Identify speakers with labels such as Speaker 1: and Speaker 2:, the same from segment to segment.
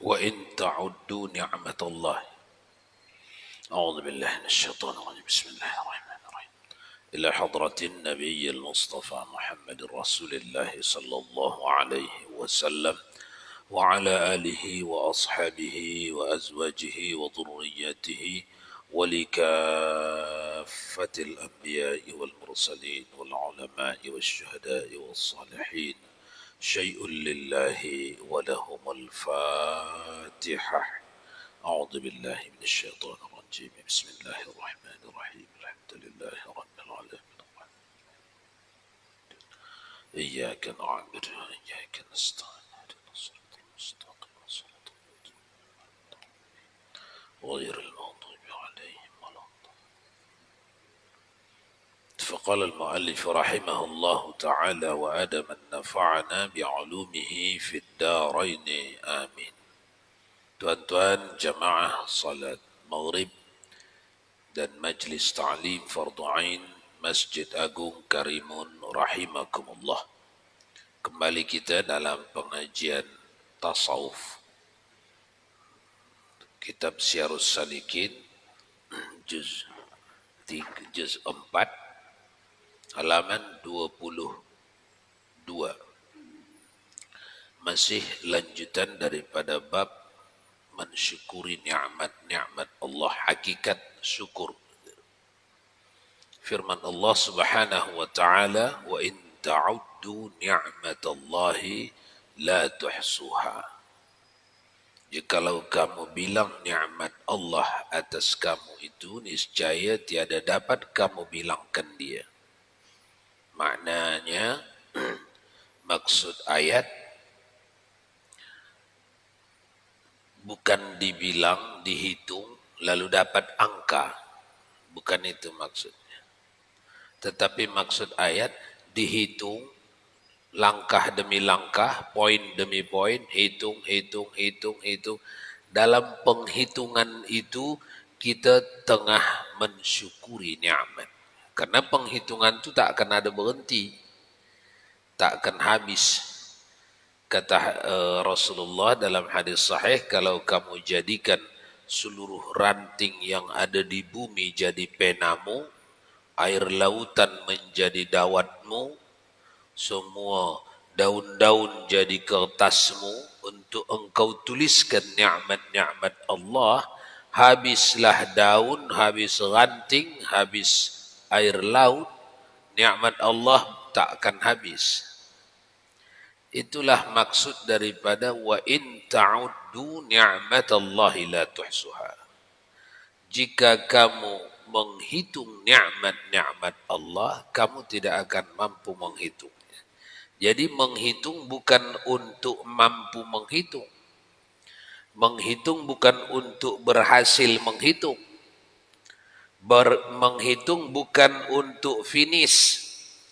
Speaker 1: وإن تعدوا نعمة الله. أعوذ بالله من الشيطان الرجيم. بسم الله الرحمن الرحيم. إلى حضرة النبي المصطفى محمد رسول الله صلى الله عليه وسلم وعلى آله وأصحابه وأزواجه وذريته ولكافة الأنبياء والمرسلين والعلماء والشهداء والصالحين شيء لله ولهم الفاتحة. أعوذ بالله من الشيطان الرجيم. بسم الله الرحمن الرحيم. الحمد لله رب العالمين. إياك نعبد وإياك نستعين. اهدنا الصراط المستقيم صراط الذين أنعمت عليهم غير المغضوب عليهم ولا الضالين. فقال المؤلف رحمه الله تعالى وأدم نفعنا بعلومه في الدارين آمين. Tuan-tuan jamaah salat maghrib dan majlis ta'lim fardu ain Masjid Agung Karimun rahimakumullah. Kembali kita dalam pengajian tasawuf kitab Syiarus Salikin juz 4 halaman 22. Masih lanjutan daripada bab mensyukuri nikmat-nikmat Allah, hakikat syukur. Firman Allah Subhanahu wa taala, "Wa in ta'uddu ni'matallahi la tuhsuha." Jikalau kamu bilang nikmat Allah atas kamu itu, niscaya tiada dapat kamu bilangkan dia. Maknanya maksud ayat bukan dibilang, dihitung, lalu dapat angka. Bukan itu maksudnya. Tetapi maksud ayat dihitung, langkah demi langkah, poin demi poin, hitung. Dalam penghitungan itu kita tengah mensyukuri nikmat. Karena penghitungan itu tak akan ada berhenti. Tak akan habis. Kata Rasulullah dalam hadis sahih, kalau kamu jadikan seluruh ranting yang ada di bumi jadi penamu, air lautan menjadi dawatmu, semua daun-daun jadi kertasmu untuk engkau tuliskan nikmat-nikmat Allah, habislah daun, habis ranting, habis air laut, nikmat Allah tak akan habis. Itulah maksud daripada wa in ta'uddu ni'matallahi la tuhsuha. Jika kamu menghitung nikmat-nikmat Allah, kamu tidak akan mampu menghitungnya. Jadi menghitung bukan untuk mampu menghitung. Menghitung bukan untuk berhasil menghitung. Menghitung bukan untuk finish.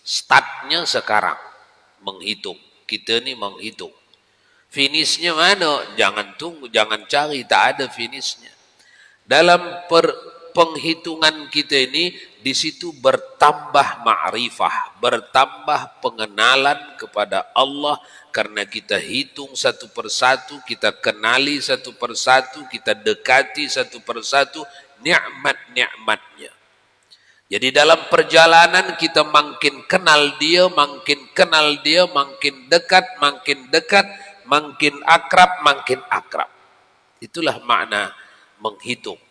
Speaker 1: Startnya sekarang menghitung. Kita ni menghitung. Finishnya mana? Jangan tunggu, jangan cari, tak ada finishnya. Dalam penghitungan kita ini, di situ bertambah ma'rifah, bertambah pengenalan kepada Allah, karena kita hitung satu persatu, kita kenali satu persatu, kita dekati satu persatu nikmat-nikmatnya. Jadi dalam perjalanan kita makin kenal dia, makin dekat, makin akrab. Itulah makna menghitung.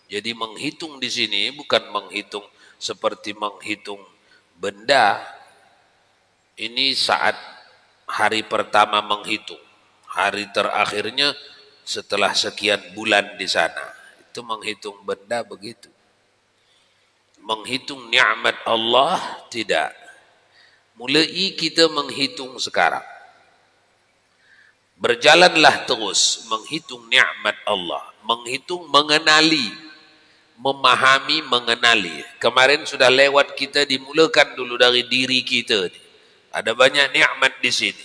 Speaker 1: Jadi menghitung di sini bukan menghitung seperti menghitung benda. Ini saat hari pertama menghitung. Hari terakhirnya setelah sekian bulan di sana. Itu menghitung benda begitu. Menghitung nikmat Allah tidak. Mulai kita menghitung sekarang. Berjalanlah terus menghitung nikmat Allah, menghitung, mengenali, memahami, mengenali. Kemarin sudah lewat, kita dimulakan dulu dari diri kita. Ada banyak nikmat di sini.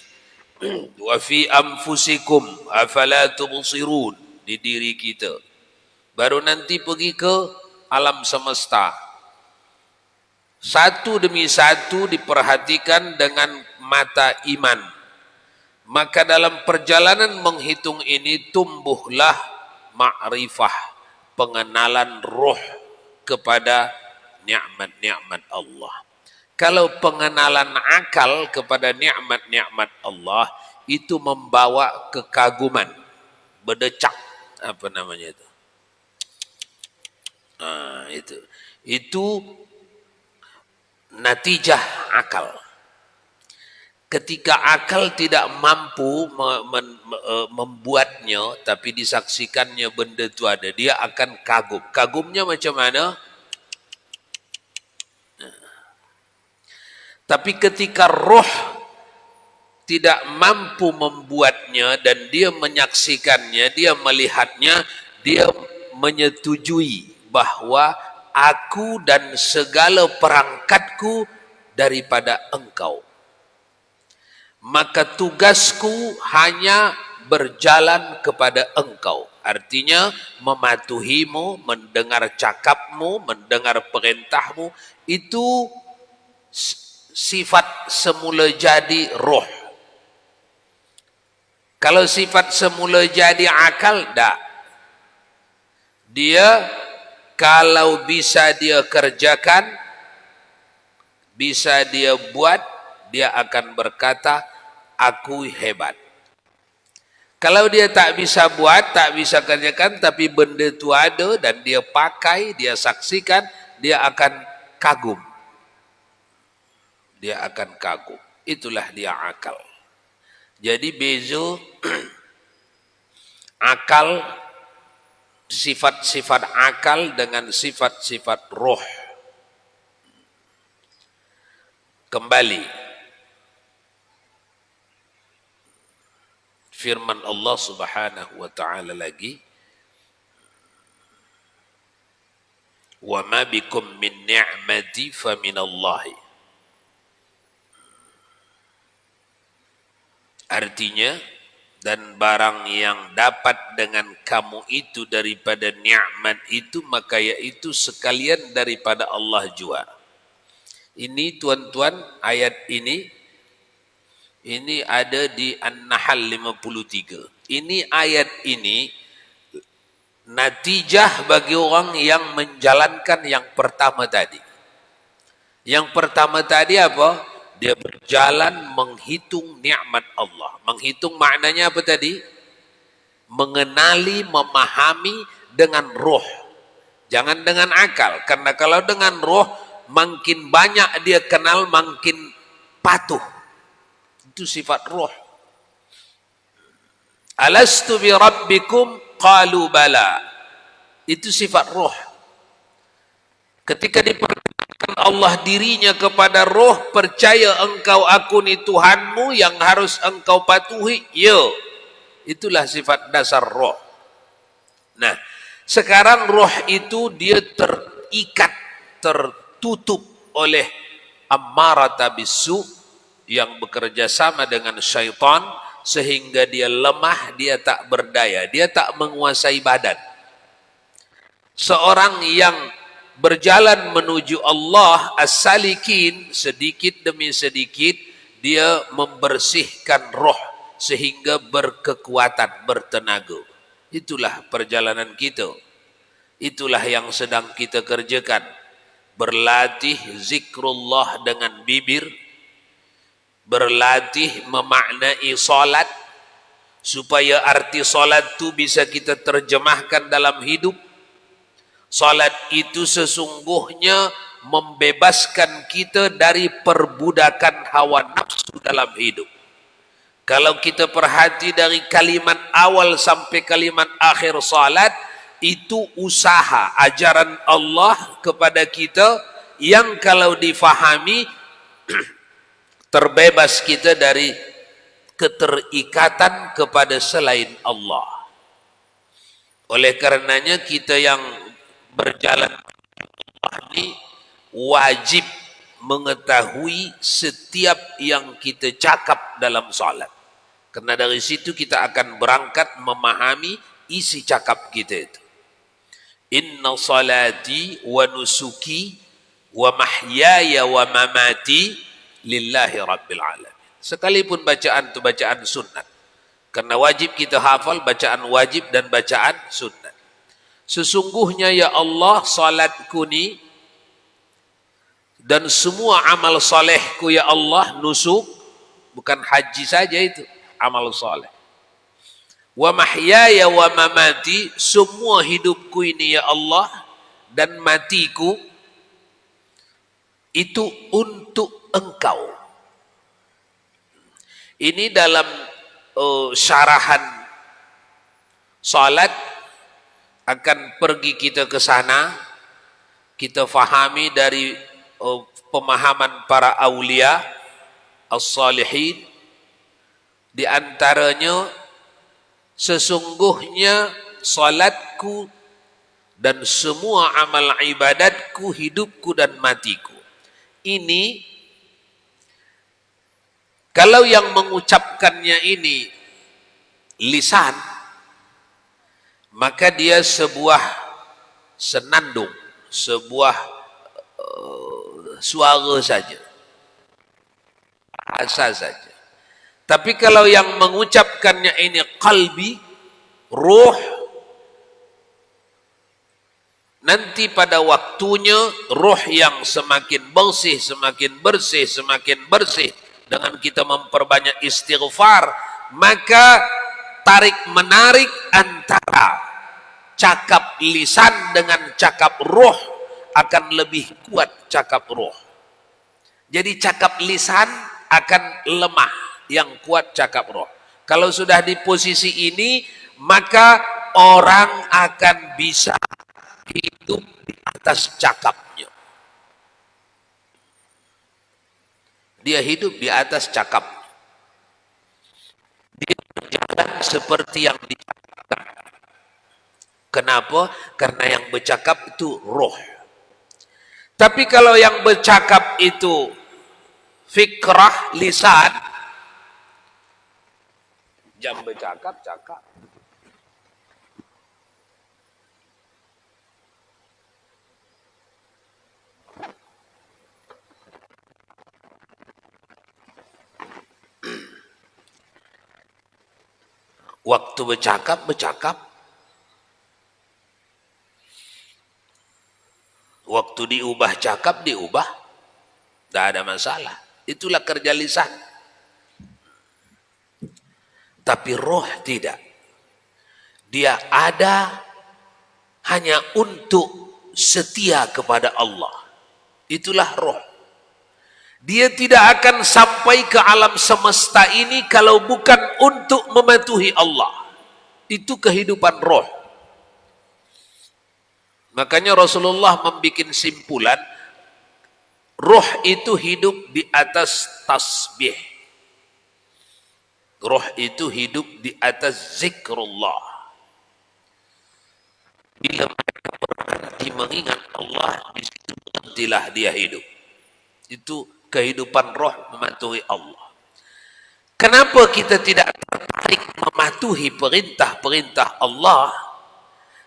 Speaker 1: Wa fi anfusikum afala tubsirun, di diri kita. Baru nanti pergi ke alam semesta. Satu demi satu diperhatikan dengan mata iman. Maka dalam perjalanan menghitung ini tumbuhlah ma'rifah, pengenalan roh kepada nikmat-nikmat Allah. Kalau pengenalan akal kepada nikmat-nikmat Allah itu membawa kekaguman, berdecak, apa namanya itu? Itu natijah akal. Ketika akal tidak mampu membuatnya, tapi disaksikannya benda itu ada, dia akan kagum. Kagumnya macam mana? Tapi ketika roh tidak mampu membuatnya dan dia menyaksikannya, dia melihatnya, dia menyetujui bahwa aku dan segala perangkatku daripada engkau. Maka tugasku hanya berjalan kepada engkau. Artinya mematuhimu, mendengar cakapmu, mendengar perintahmu. Itu sifat semula jadi roh. Kalau sifat semula jadi akal, tak. Dia kalau bisa dia kerjakan, bisa dia buat, dia akan berkata, aku hebat. Kalau dia tak bisa buat, tak bisa kerjakan, tapi benda itu ada dan dia pakai, dia saksikan, dia akan kagum. Dia akan kagum. Itulah dia akal. Jadi beza akal, sifat-sifat akal dengan sifat-sifat roh. Kembali firman Allah Subhanahu wa taala lagi, wa ma bikum min ni'mati fa minallahi. Artinya, dan barang yang dapat dengan kamu itu daripada nikmat itu, maka yaitu sekalian daripada Allah jua. Ini tuan-tuan, ayat ini ada di An-Nahl 53. Ini ayat ini natijah bagi orang yang menjalankan yang pertama tadi. Yang pertama tadi apa? Dia berjalan menghitung nikmat Allah. Menghitung maknanya apa tadi? Mengenali, memahami dengan roh. Jangan dengan akal. Karena kalau dengan roh, makin banyak dia kenal, makin patuh. Itu sifat roh. Alastu bi rabbikum qalu bala. Itu sifat roh. Ketika diperkatakan Allah dirinya kepada roh, percaya engkau aku ni Tuhanmu yang harus engkau patuhi. Ya. Itulah sifat dasar roh. Nah, sekarang roh itu dia terikat, tertutup oleh ammarata bisu yang bekerja sama dengan syaitan, sehingga dia lemah, dia tak berdaya, dia tak menguasai badan. Seorang yang berjalan menuju Allah as-salikin, sedikit demi sedikit dia membersihkan roh sehingga berkekuatan, bertenaga. Itulah perjalanan kita. Itulah yang sedang kita kerjakan. Berlatih zikrullah dengan bibir, berlatih memaknai salat supaya arti salat itu bisa kita terjemahkan dalam hidup. Salat itu sesungguhnya membebaskan kita dari perbudakan hawa nafsu dalam hidup. Kalau kita perhati dari kalimat awal sampai kalimat akhir salat, itu usaha ajaran Allah kepada kita yang kalau difahami terbebas kita dari keterikatan kepada selain Allah. Oleh karenanya kita yang berjalan ini wajib mengetahui setiap yang kita cakap dalam salat. Karena dari situ kita akan berangkat memahami isi cakap kita itu. Inna salati wa nusuki wa mahyaya wa mamati lillahi rabbil alamin. Sekalipun bacaan itu bacaan sunnah. Karena wajib kita hafal bacaan wajib dan bacaan sunnah. Sesungguhnya ya Allah, salatku ni dan semua amal solehku ya Allah, nusuk, bukan haji saja itu, amal soleh. Wa mahyaya wa mamati, semua hidupku ini ya Allah, dan matiku, itu untuk Engkau. Ini dalam syarahan salat, akan pergi kita ke sana, kita fahami dari pemahaman para aulia as-salihin, di antaranya sesungguhnya salatku dan semua amal ibadatku, hidupku dan matiku. Ini kalau yang mengucapkannya ini lisan, maka dia sebuah senandung, sebuah suara saja, bahasa saja. Tapi kalau yang mengucapkannya ini qalbi, ruh, nanti pada waktunya ruh yang semakin bersih, semakin bersih, semakin bersih, dengan kita memperbanyak istighfar, maka tarik menarik antara cakap lisan dengan cakap ruh akan lebih kuat cakap ruh. Jadi cakap lisan akan lemah, yang kuat cakap ruh. Kalau sudah di posisi ini, maka orang akan bisa hidup di atas cakapnya. Dia hidup di atas cakap. Dia berjalan seperti yang dicakapkan. Kenapa? Karena yang bercakap itu roh. Tapi kalau yang bercakap itu fikrah, lisan, jam bercakap, cakap. Waktu bercakap, bercakap. Waktu diubah cakap, diubah. Tidak ada masalah. Itulah kerja lisan. Tapi roh tidak. Dia ada hanya untuk setia kepada Allah. Itulah roh. Dia tidak akan sampai ke alam semesta ini kalau bukan untuk mematuhi Allah. Itu kehidupan roh. Makanya Rasulullah membuat simpulan, roh itu hidup di atas tasbih. Roh itu hidup di atas zikrullah. Bila mereka berhenti mengingat Allah, di situ nantilah dia hidup. Itu kehidupan roh mematuhi Allah. Kenapa kita tidak tertarik mematuhi perintah-perintah Allah?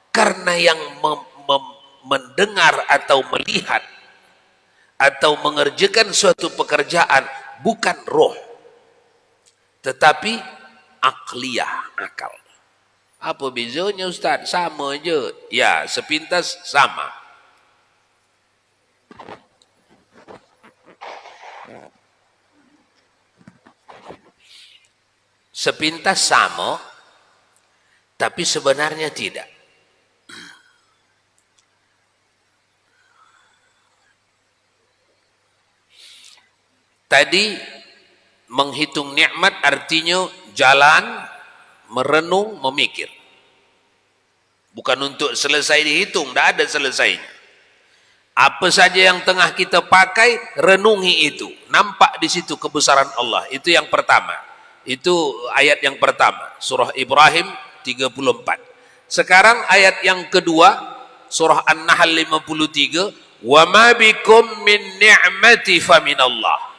Speaker 1: Karena yang mendengar atau melihat atau mengerjakan suatu pekerjaan bukan roh, tetapi akliyah, akal. Apa bezanya Ustaz? Sama je. Ya, sepintas sama. Sepintas sama, tapi sebenarnya tidak. Tadi menghitung nikmat artinya jalan, merenung, memikir. Bukan untuk selesai dihitung, tidak ada selesainya. Apa saja yang tengah kita pakai, renungi itu. Nampak di situ kebesaran Allah. Itu yang pertama. Itu ayat yang pertama, surah Ibrahim 34. Sekarang ayat yang kedua, surah An-Nahl 53, wa ma bikum min ni'mati fa minallah.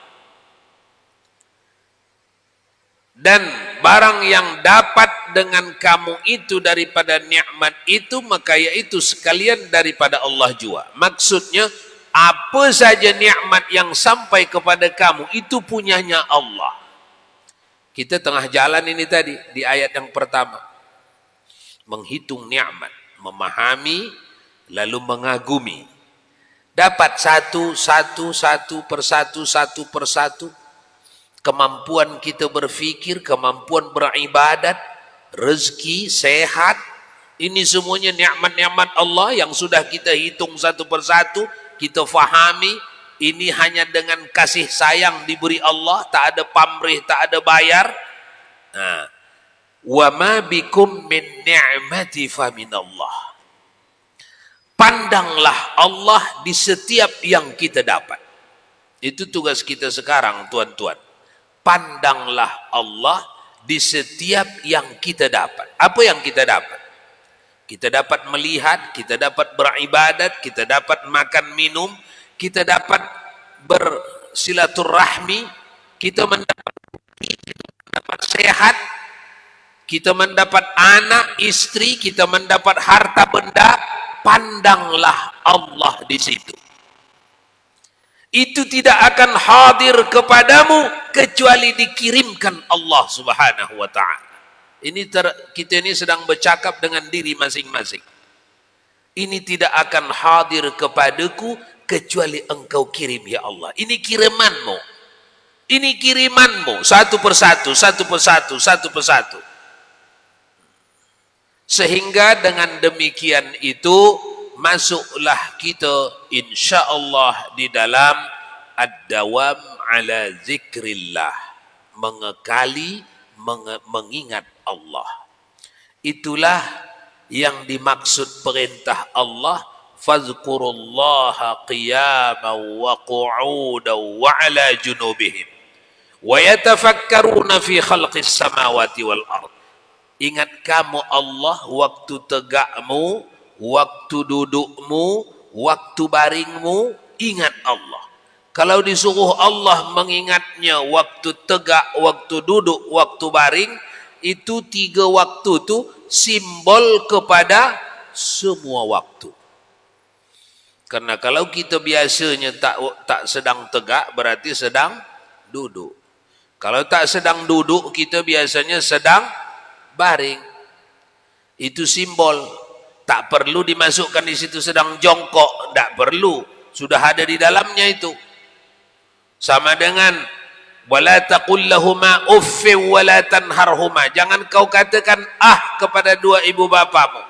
Speaker 1: Dan barang yang dapat dengan kamu itu daripada nikmat itu, maka yaitu sekalian daripada Allah jua. Maksudnya, apa saja nikmat yang sampai kepada kamu itu punyanya Allah. Kita tengah jalan ini tadi di ayat yang pertama. Menghitung nikmat, memahami, lalu mengagumi. Dapat satu persatu. Kemampuan kita berfikir, kemampuan beribadat, rezeki, sehat. Ini semuanya nikmat-nikmat Allah yang sudah kita hitung satu persatu. Kita fahami, ini hanya dengan kasih sayang diberi Allah, tak ada pamrih, tak ada bayar. Nah, wa ma bikum min ni'mati fa minallah. Pandanglah Allah di setiap yang kita dapat. Itu tugas kita sekarang, tuan-tuan. Pandanglah Allah di setiap yang kita dapat. Apa yang kita dapat? Kita dapat melihat, kita dapat beribadat, kita dapat makan minum, kita dapat bersilaturahmi, kita mendapat sehat, kita mendapat anak, istri, kita mendapat harta benda. Pandanglah Allah di situ. Itu tidak akan hadir kepadamu kecuali dikirimkan Allah Subhanahu wa ta'ala. Kita ini sedang bercakap dengan diri masing-masing. Ini tidak akan hadir kepadaku kecuali engkau kirim ya Allah. Ini kirimanmu. Ini kirimanmu satu persatu. Sehingga dengan demikian itu masuklah kita insyaallah di dalam ad-dawam ala zikrillah, mengekali mengingat Allah. Itulah yang dimaksud perintah Allah, fazkurullaha qiyaman wa qu'udan wa ala junubihim wa yatafakkaruna fi khalqis samawati wal ardh. Ingat kamu Allah waktu tegakmu, waktu dudukmu, waktu baringmu, ingat Allah. Kalau disuruh Allah mengingatnya waktu tegak, waktu duduk, waktu baring, itu 3 waktu itu simbol kepada semua waktu. Karena kalau kita biasanya tak sedang tegak, berarti sedang duduk. Kalau tak sedang duduk, kita biasanya sedang baring. Itu simbol. Tak perlu dimasukkan di situ sedang jongkok, tak perlu, sudah ada di dalamnya itu. Sama dengan wala taqul lahuma uffin wala tanharhuma, jangan kau katakan kepada 2 ibu bapamu.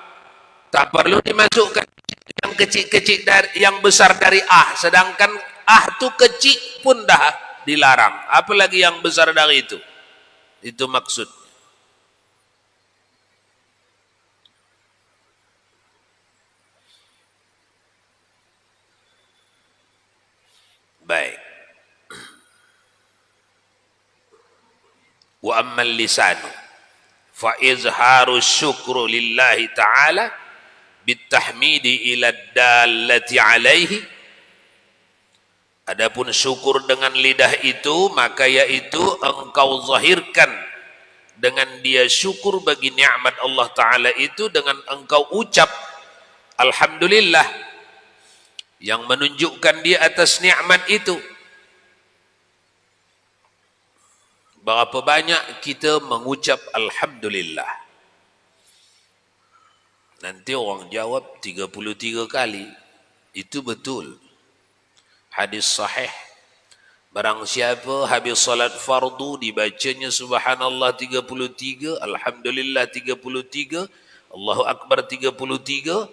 Speaker 1: Tak perlu dimasukkan yang kecil-kecil dari yang besar dari sedangkan tu kecil pun dah dilarang, apalagi yang besar dari itu. Itu maksud. Baik. Wa ammal lisanu fa izharu syukru lillahi ta'ala bitahmidi ila dallati alaihi. Adapun syukur dengan lidah itu, maka yaitu engkau zahirkan dengan dia syukur bagi nikmat Allah Ta'ala itu dengan engkau ucap alhamdulillah, yang menunjukkan dia atas nikmat itu. Berapa banyak kita mengucap alhamdulillah? Nanti orang jawab 33 kali. Itu betul. Hadis sahih. Barang siapa habis salat fardu dibacanya subhanallah 33, alhamdulillah 33, Allahu akbar 33,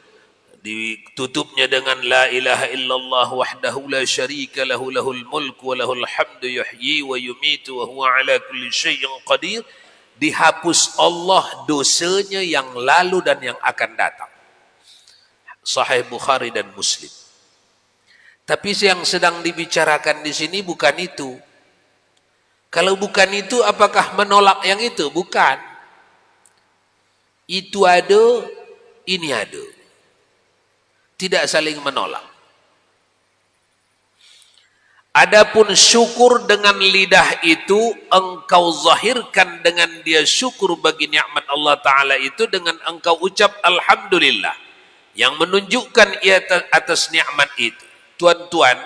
Speaker 1: ditutupnya dengan la ilaha illallah wahdahu la syarika lahu lahul mulku wa lahul hamdu yuhyi wa yumitu wa huwa ala kulli syai'in qadir. Dihapus Allah dosanya yang lalu dan yang akan datang. Sahih Bukhari dan Muslim. Tapi yang sedang dibicarakan di sini bukan itu. Kalau bukan itu, apakah menolak yang itu? Bukan. Itu ada, ini ada. Tidak saling menolak. Adapun syukur dengan lidah itu engkau zahirkan dengan dia syukur bagi nikmat Allah Ta'ala itu dengan engkau ucap alhamdulillah, yang menunjukkan ia atas nikmat itu. Tuan-tuan,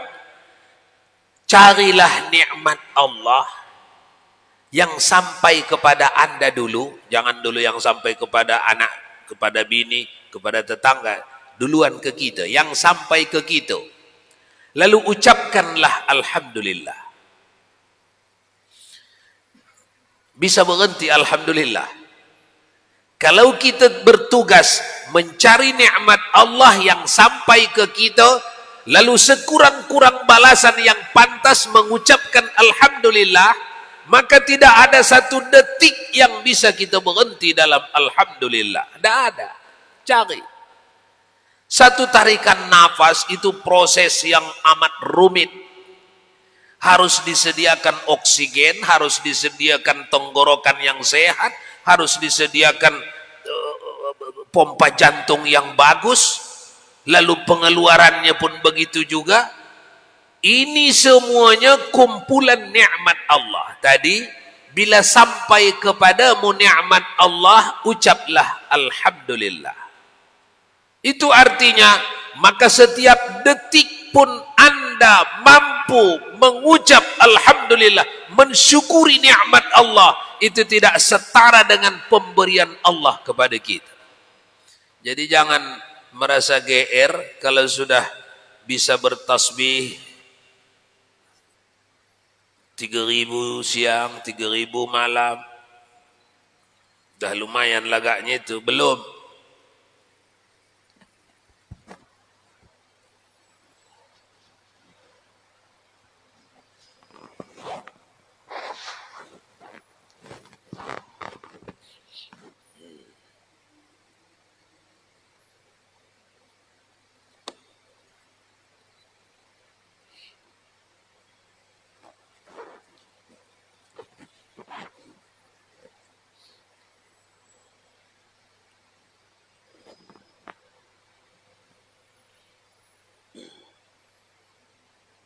Speaker 1: carilah nikmat Allah Yang sampai kepada Anda dulu, jangan dulu yang sampai kepada anak, kepada bini, kepada tetangga, duluan ke kita, yang sampai ke kita. Lalu ucapkanlah alhamdulillah. Bisa berhenti alhamdulillah. Kalau kita bertugas mencari nikmat Allah yang sampai ke kita, lalu sekurang-kurang balasan yang pantas mengucapkan alhamdulillah, maka tidak ada satu detik yang bisa kita berhenti dalam alhamdulillah. Tidak ada. Cari. Satu tarikan nafas itu proses yang amat rumit. Harus disediakan oksigen, harus disediakan tenggorokan yang sehat, harus disediakan pompa jantung yang bagus, lalu pengeluarannya pun begitu juga. Ini semuanya kumpulan nikmat Allah. Tadi bila sampai kepadamu nikmat Allah, ucaplah alhamdulillah. Itu artinya maka setiap detik pun Anda mampu mengucap alhamdulillah, mensyukuri nikmat Allah, itu tidak setara dengan pemberian Allah kepada kita. Jadi jangan merasa GR kalau sudah bisa bertasbih 3.000 siang, 3.000 malam. Dah lumayan lagaknya itu. Belum.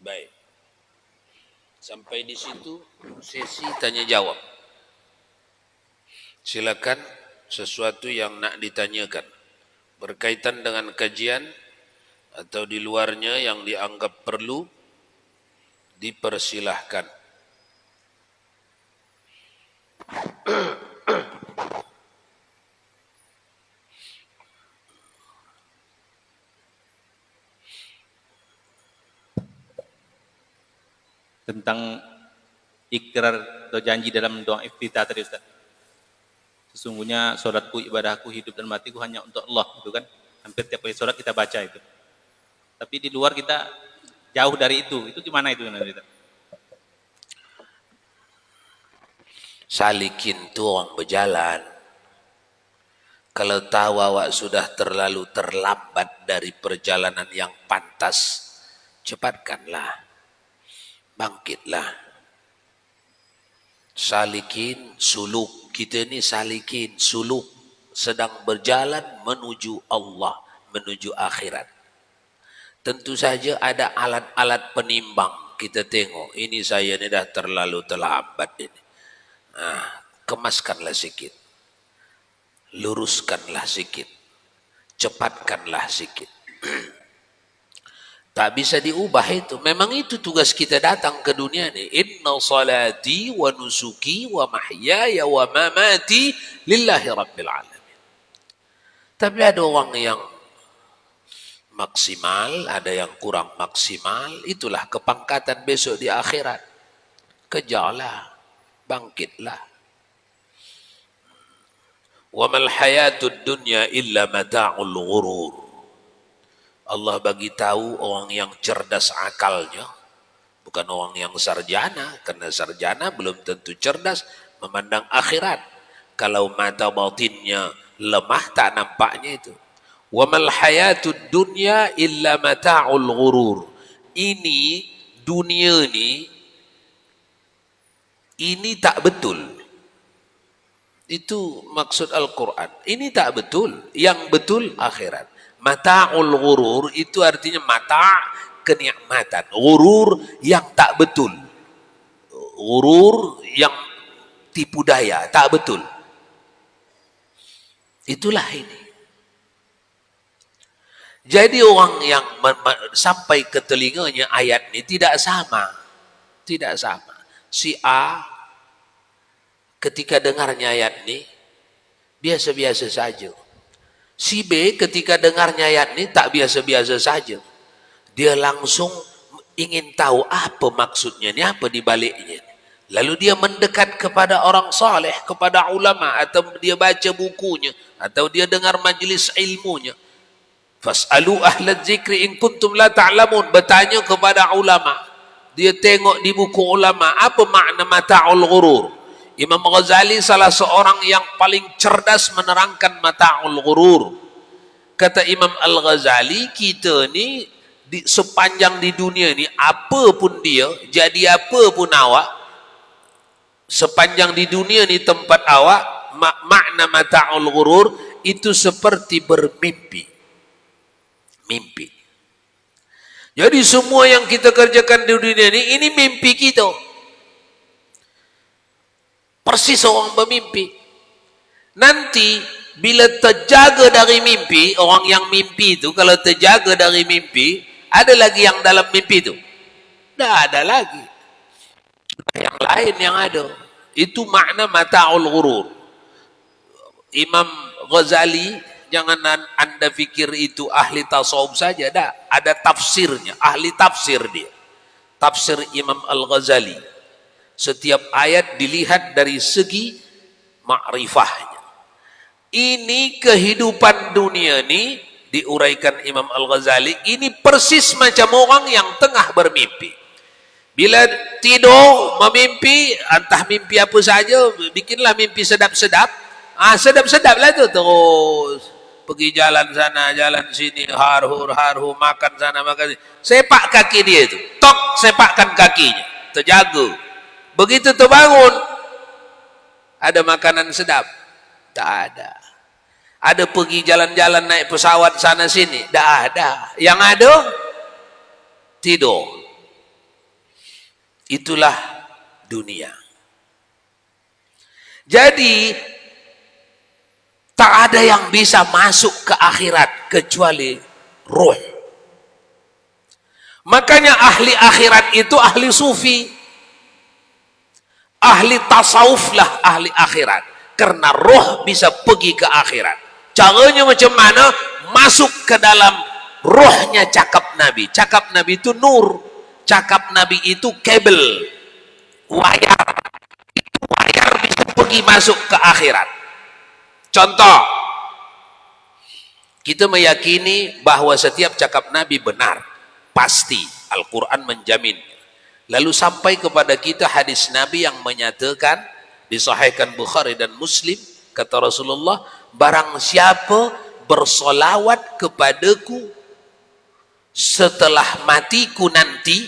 Speaker 1: Baik. Sampai di situ sesi tanya jawab. Silakan sesuatu yang nak ditanyakan berkaitan dengan kajian atau di luarnya yang dianggap perlu, dipersilahkan.
Speaker 2: Tentang ikrar atau janji dalam doa iftitah tadi Ustaz. Sesungguhnya sholatku, ibadahku, hidup dan matiku hanya untuk Allah, gitu kan? Hampir tiap kali sholat kita baca itu. Tapi di luar kita jauh dari itu gimana itu nanti?
Speaker 1: Salikin tuh orang berjalan. Kalau tahu awak sudah terlalu terlambat dari perjalanan yang pantas, cepatkanlah. Bangkitlah. Salikin, suluk. Kita ni salikin, suluk. Sedang berjalan menuju Allah, menuju akhirat. Tentu saja ada alat-alat penimbang. Kita tengok, ini saya ni dah terlalu terlambat ini. Kemaskanlah sikit. Luruskanlah sikit. Cepatkanlah sikit. Tak bisa diubah itu. Memang itu tugas kita datang ke dunia ini. Inna salati wa nusuki wa mahyaya wa mamati lillahi rabbil alamin. Tapi ada orang yang maksimal, ada yang kurang maksimal. Itulah kepangkatan besok di akhirat. Kejarlah, bangkitlah. Wa mal hayatud dunya illa mata'ul ghurur. Allah bagi tahu orang yang cerdas akalnya, bukan orang yang sarjana, karena sarjana belum tentu cerdas memandang akhirat. Kalau mata batinnya lemah tak nampaknya itu. Wa mal hayatud dunya illa mata'ul ghurur. Ini dunia ini tak betul. Itu maksud Al-Quran. Ini tak betul. Yang betul akhirat. Mata'ul ghurur itu artinya mata' kenikmatan. Ghurur yang tak betul. Ghurur yang tipu daya. Tak betul. Itulah ini. Jadi orang yang sampai ke telinganya ayat ini tidak sama. Tidak sama. Si A ketika dengarnya ayat ini biasa-biasa saja. Si B ketika dengarnya ayat ini tak biasa-biasa saja. Dia langsung ingin tahu apa maksudnya ini, apa dibaliknya. Lalu dia mendekat kepada orang saleh, kepada ulama, atau dia baca bukunya, atau dia dengar majlis ilmunya. Fas'alu ahla dzikri in kuntum la ta'lamun. Bertanya kepada ulama. Dia tengok di buku ulama apa makna mata'ul ghurur. Imam Ghazali salah seorang yang paling cerdas menerangkan mata'ul ghurur. Kata Imam Al-Ghazali, kita ni sepanjang di dunia ni, apapun dia, jadi apapun awak, sepanjang di dunia ni tempat awak, makna mata'ul ghurur itu seperti bermimpi. Mimpi. Jadi semua yang kita kerjakan di dunia ini mimpi kita. Persis orang bermimpi. Nanti bila terjaga dari mimpi, orang yang mimpi itu kalau terjaga dari mimpi, ada lagi yang dalam mimpi itu? Tidak ada lagi. Yang lain yang ada. Itu makna mata'ul ghurur. Imam Ghazali, jangan anda fikir itu ahli tasawuf saja. Dah, ada tafsirnya, ahli tafsir dia. Tafsir Imam Al-Ghazali. Setiap ayat dilihat dari segi ma'rifahnya. Ini kehidupan dunia ini diuraikan Imam Al-Ghazali, ini persis macam orang yang tengah bermimpi. Bila tidur memimpi, entah mimpi apa saja, bikinlah mimpi sedap-sedap. Sedap-sedap lah tu, terus pergi jalan sana, jalan sini, harhur, makan sana, makan sini. Sepak kaki dia itu, tok sepakkan kakinya, terjaga. Begitu terbangun, ada makanan sedap? Tak ada. Ada pergi jalan-jalan naik pesawat sana sini? Tak ada. Yang ada, tidur. Itulah dunia. Jadi, tak ada yang bisa masuk ke akhirat kecuali ruh. Makanya ahli akhirat itu ahli sufi. Ahli tasawuf lah ahli akhirat. Karena roh bisa pergi ke akhirat. Caranya macam mana? Masuk ke dalam rohnya cakap Nabi. Cakap Nabi itu nur. Cakap Nabi itu kabel. Wayar. Wayar bisa pergi masuk ke akhirat. Contoh. Kita meyakini bahawa setiap cakap Nabi benar. Pasti. Al-Quran menjamin. Lalu sampai kepada kita hadis Nabi yang menyatakan, disahihkan Bukhari dan Muslim, kata Rasulullah, barang siapa bersolawat kepadaku setelah matiku nanti,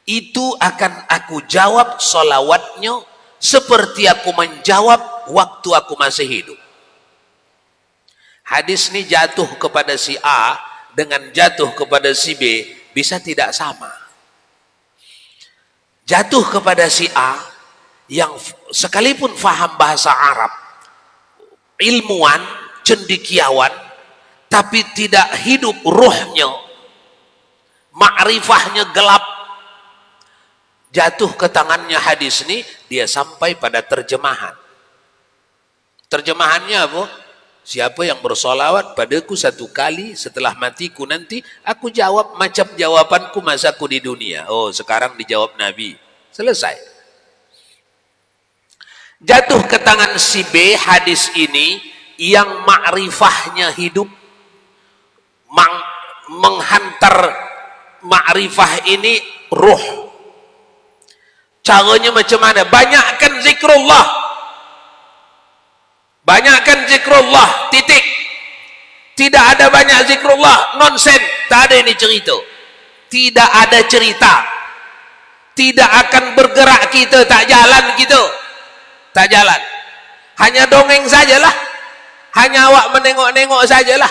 Speaker 1: itu akan aku jawab solawatnya seperti aku menjawab waktu aku masih hidup. Hadis ini jatuh kepada si A dengan jatuh kepada si B bisa tidak sama. Jatuh kepada si A yang sekalipun faham bahasa Arab, ilmuwan, cendekiawan, tapi tidak hidup ruhnya, ma'rifahnya gelap, jatuh ke tangannya hadis ini, dia sampai pada terjemahan. Terjemahannya apa? Siapa yang bersolawat padaku satu kali setelah matiku nanti, aku jawab macam jawabanku masaku di dunia. Oh, sekarang dijawab Nabi. Selesai. Jatuh ke tangan si B hadis ini yang ma'rifahnya hidup, menghantar ma'rifah ini ruh. Caranya macam mana? Banyakkan zikrullah. Banyakkan zikrullah, titik. Tidak ada banyak zikrullah, nonsen. Tak ada ini cerita. Tidak ada cerita. Tidak akan bergerak kita, tak jalan kita. Tak jalan. Hanya dongeng sajalah. Hanya awak menengok-nengok sajalah.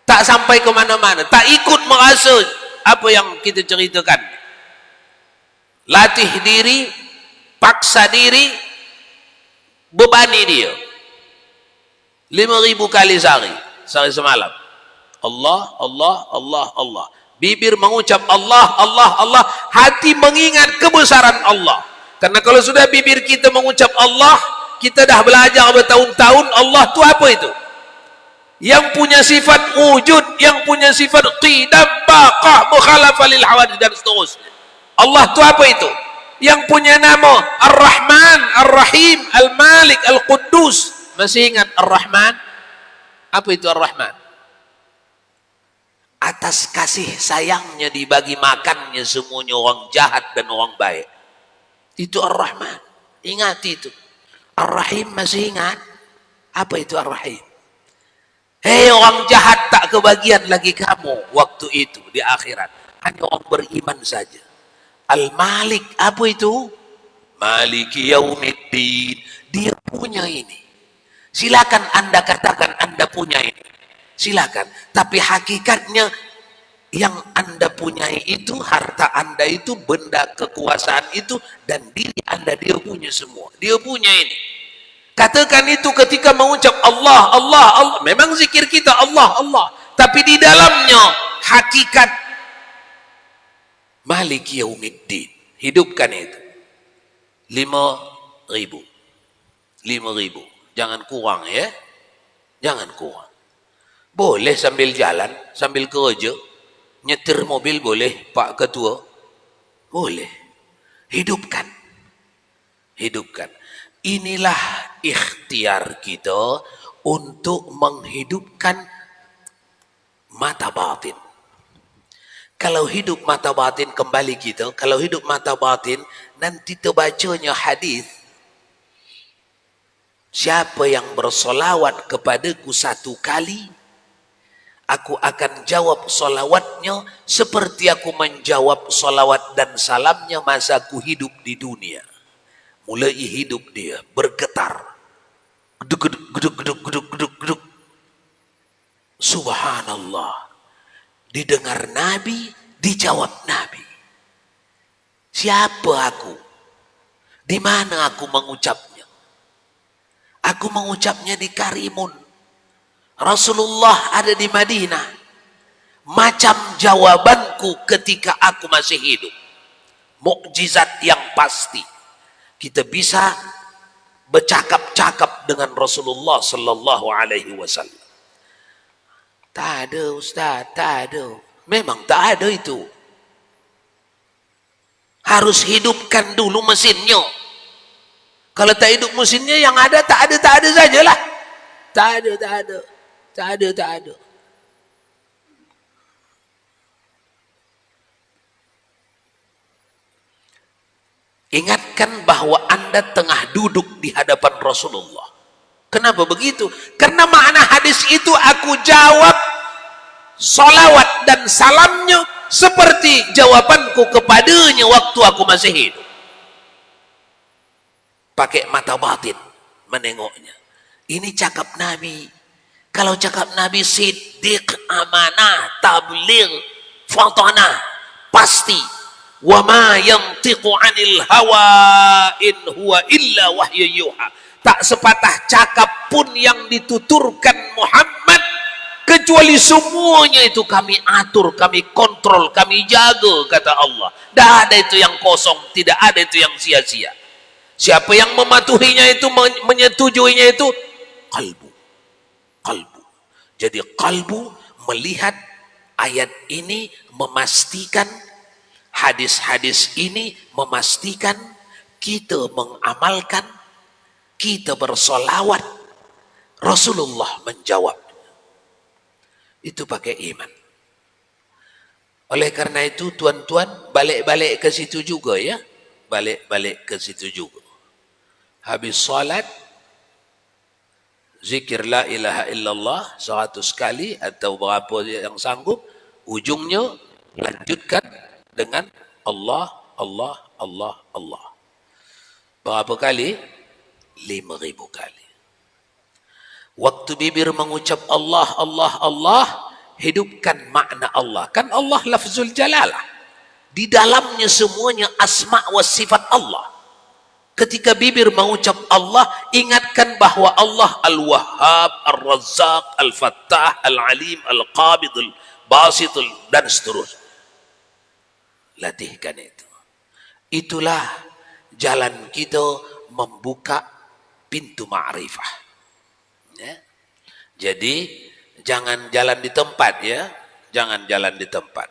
Speaker 1: Tak sampai ke mana-mana. Tak ikut merasa apa yang kita ceritakan. Latih diri, paksa diri, bebani dia 5.000 kali sehari semalam. Allah, Allah, Allah, Allah. Bibir mengucap Allah, Allah, Allah. Hati mengingat kebesaran Allah. Karena kalau sudah bibir kita mengucap Allah, kita dah belajar bertahun-tahun Allah tu apa itu? Yang punya sifat wujud, yang punya sifat qidam, baqah, mukhalafah lil hawadith dan seterusnya. Allah tu apa itu? Yang punya nama Ar-Rahman, Ar-Rahim, Al-Malik, Al-Quddus. Masih ingat Ar-Rahman? Apa itu Ar-Rahman? Atas kasih sayangnya dibagi makannya semuanya orang jahat dan orang baik. Itu Ar-Rahman. Ingat itu. Ar-Rahim masih ingat? Apa itu Ar-Rahim? Hei orang jahat, tak kebagian lagi kamu waktu itu di akhirat. Hanya orang beriman saja. Al-Malik, apa itu? Maliki Yaumiddin. Dia punya ini. Silakan Anda katakan Anda punya ini. Silakan. Tapi hakikatnya yang Anda punyai itu, harta Anda itu, benda kekuasaan itu, dan diri Anda, dia punya semua. Dia punya ini. Katakan itu ketika mengucap Allah, Allah, Allah. Memang zikir kita Allah, Allah. Tapi di dalamnya hakikat Maliki Yaumiddin. Hidupkan itu. 5.000. 5.000. Jangan kurang ya. Jangan kurang. Boleh sambil jalan, sambil kerja. Nyetir mobil boleh, Pak Ketua. Boleh. Hidupkan. Hidupkan. Inilah ikhtiar kita untuk menghidupkan mata batin. Kalau hidup mata batin, kembali kita, kalau hidup mata batin, nanti terbacanya hadis. Siapa yang bersolawat kepadaku 1 kali, aku akan jawab solawatnya seperti aku menjawab solawat dan salamnya masa aku hidup di dunia. Mulai hidup dia bergetar. Geduk, geduk, geduk, geduk, geduk, geduk, geduk. Subhanallah. Didengar Nabi, dijawab Nabi. Siapa aku? Di mana aku mengucapnya? Aku mengucapnya di Karimun. Rasulullah ada di Madinah. Macam jawabanku ketika aku masih hidup. Mukjizat yang pasti. Kita bisa bercakap-cakap dengan Rasulullah sallallahu alaihi wasallam. Tak ada Ustaz, tak ada. Memang tak ada itu. Harus hidupkan dulu mesinnya. Kalau tak hidup mesinnya, yang ada tak ada sajalah. Tak ada, tak ada. Tak ada, tak ada. Ingatkan bahwa Anda tengah duduk di hadapan Rasulullah. Kenapa begitu? Karena makna hadis itu aku jawab salawat dan salamnya seperti jawabanku kepadanya waktu aku masih hidup. Pakai mata batin menengoknya. Ini cakap Nabi. Kalau cakap Nabi siddiq, amanah, tabligh, fatanah, pasti. Wa ma yantiqu 'anil hawa in huwa illa wahyu yuha. Tak sepatah cakap pun yang dituturkan Muhammad kecuali semuanya itu kami atur, kami kontrol, kami jaga, kata Allah. Tidak ada itu yang kosong, tidak ada itu yang sia-sia. Siapa yang mematuhinya itu, menyetujuinya itu kalbu. Kalbu. Jadi kalbu melihat ayat ini, memastikan hadis-hadis ini, memastikan kita mengamalkan, kita bersolawat. Rasulullah menjawab. Itu pakai iman. Oleh karena itu tuan-tuan balik-balik ke situ juga ya. Balik-balik ke situ juga. Habis salat, zikir la ilaha illallah 100 kali atau berapa yang sanggup. Ujungnya lanjutkan dengan Allah, Allah, Allah, Allah. Berapa kali? 5.000 kali. Waktu bibir mengucap Allah, Allah, Allah, hidupkan makna Allah. Kan Allah lafzul jalalah. Di dalamnya semuanya asma wa sifat Allah. Ketika bibir mengucap Allah, ingatkan bahwa Allah Al-Wahhab, Al-Razzaq, Al-Fattah, Al-Alim, Al-Qabid, Al-Basit, dan seterusnya. Latihkan itu. Itulah jalan kita membuka pintu ma'rifah. Ya. Jadi jangan jalan di tempat ya, jangan jalan di tempat.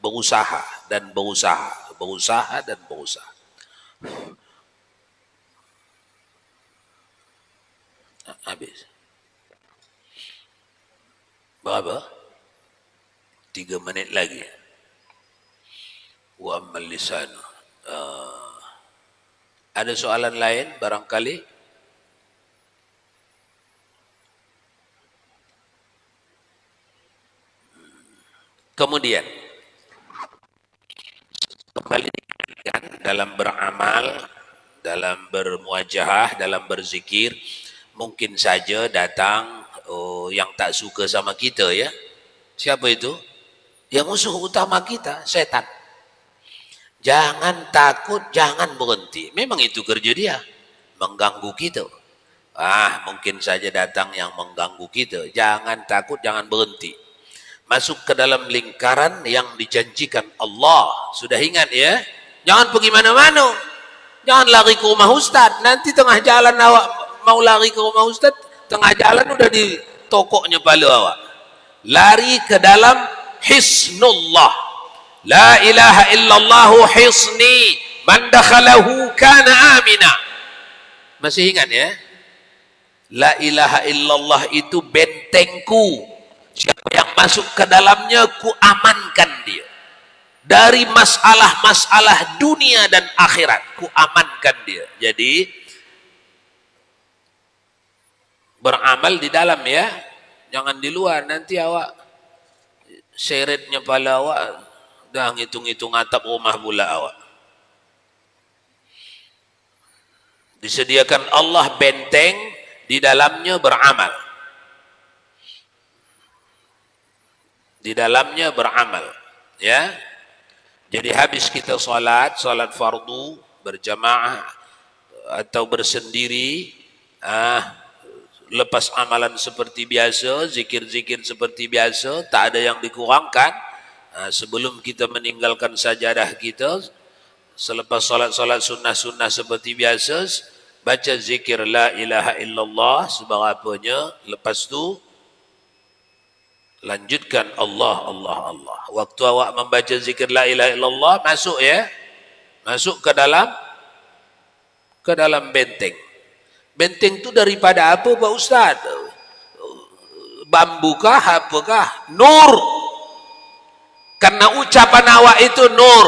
Speaker 1: Berusaha dan berusaha, berusaha dan berusaha. Habis. Berapa? 3 menit lagi. Wa ammal lisanu. Ada soalan lain barangkali? Kemudian kembali dalam beramal, dalam bermuajahah, dalam berzikir, mungkin saja datang yang tak suka sama kita ya. Siapa itu? Ya musuh utama kita, setan. Jangan takut, jangan berhenti. Memang itu kerja dia, mengganggu kita. Mungkin saja datang yang mengganggu kita. Jangan takut, jangan berhenti. Masuk ke dalam lingkaran yang dijanjikan Allah. Sudah ingat ya? Jangan pergi mana-mana. Jangan lari ke rumah ustaz. Nanti tengah jalan awak mau lari ke rumah ustaz, tengah jalan udah di tokoknya pala awak. Lari ke dalam hisnullah. La ilaha illallahu hisni man dakhalahu kana amina. Masih ingat ya? La ilaha illallah itu bentengku. Siapa yang masuk ke dalamnya ku amankan dia. Dari masalah-masalah dunia dan akhirat ku amankan dia. Jadi beramal di dalam ya. Jangan di luar, nanti awak seretnya pala awak dah ngitung-ngitung atap rumah pula awak. Disediakan Allah benteng, di dalamnya beramal. Di dalamnya beramal. Ya. Jadi habis kita salat fardu berjamaah atau bersendiri, lepas amalan seperti biasa, zikir-zikir seperti biasa, tak ada yang dikurangkan. Sebelum kita meninggalkan sajadah kita, selepas solat-solat sunnah-sunnah seperti biasa, baca zikir la ilaha illallah seberapanya, lepas tu lanjutkan Allah, Allah, Allah. Waktu awak membaca zikir la ilaha illallah, masuk ya, masuk ke dalam benteng. Benteng tu daripada apa Pak Ustaz? Bambu kah, apakah? Nur. Karena ucapan awak itu nur.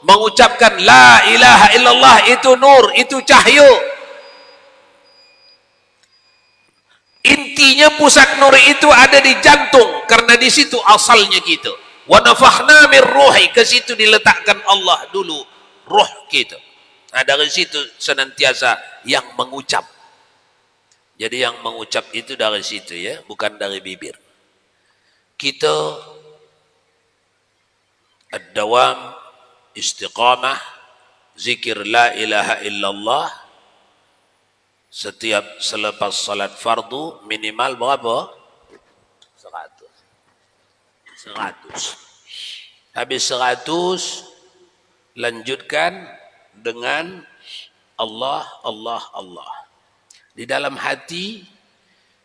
Speaker 1: Mengucapkan la ilaha illallah itu nur, itu cahaya. Intinya pusat nur itu ada di jantung, karena di situ asalnya kita. Wa nafakhna min ruhi, ke situ diletakkan Allah dulu ruh kita. Dari situ senantiasa yang mengucap. Jadi yang mengucap itu dari situ ya, bukan dari bibir. Kita ad-dawam, istiqamah, zikir la ilaha illallah setiap selepas salat fardu minimal berapa? 100. Habis 100 lanjutkan dengan Allah, Allah, Allah. Di dalam hati,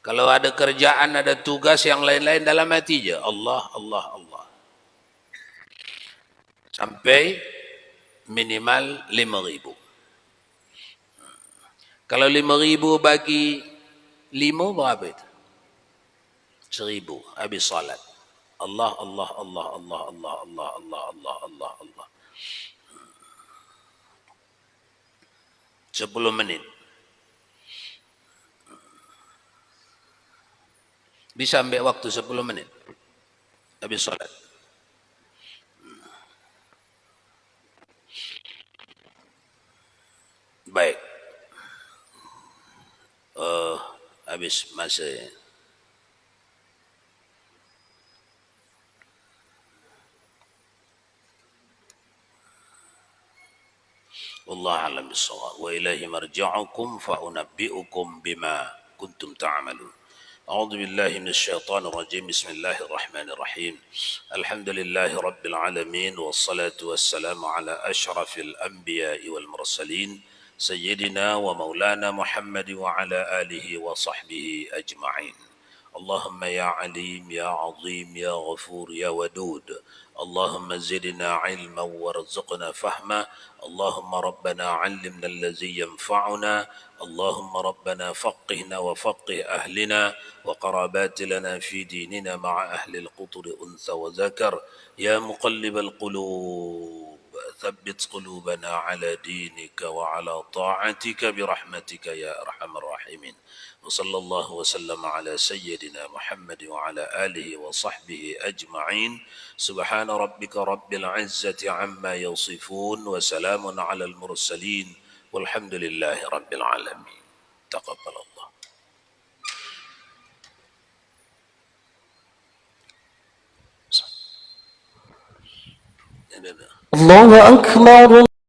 Speaker 1: kalau ada kerjaan, ada tugas yang lain-lain, dalam hati je Allah, Allah, Allah. Sampai minimal 5.000. Kalau 5.000 bagi 5 berapa itu? 1.000. Habis salat. Allah, Allah, Allah, Allah, Allah, Allah, Allah, Allah, Allah, Allah. 10 menit. Bisa ambil waktu 10 menit. Habis salat. Baik. Habis masa ya. Wallahu a'lam bissawab. Wa ilaihi marji'ukum fa unabbi'ukum bima kuntum ta'malun. أعوذ بالله من الشيطان الرجيم. بسم الله الرحمن الرحيم. الحمد لله رب العالمين، والصلاة والسلام على أشرف الأنبياء والمرسلين سيدنا ومولانا محمد وعلى آله وصحبه أجمعين. اللهم يا عليم يا عظيم يا غفور يا ودود، اللهم زدنا علما وارزقنا فهما. اللهم ربنا علمنا الذي ينفعنا، اللهم ربنا فقهنا وفقه أهلنا وقرابات لنا في ديننا مع أهل القطر أنثى وذكر. يا مقلب القلوب ثبت قلوبنا على دينك وعلى طاعتك برحمتك يا أرحم الراحمين. وصلى الله وسلم على سيدنا محمد وعلى آله وصحبه أجمعين. سبحان ربك رب العزة عما يصفون، وسلام على المرسلين، والحمد لله رب العالمين. تقبل الله.
Speaker 3: الله أكبر.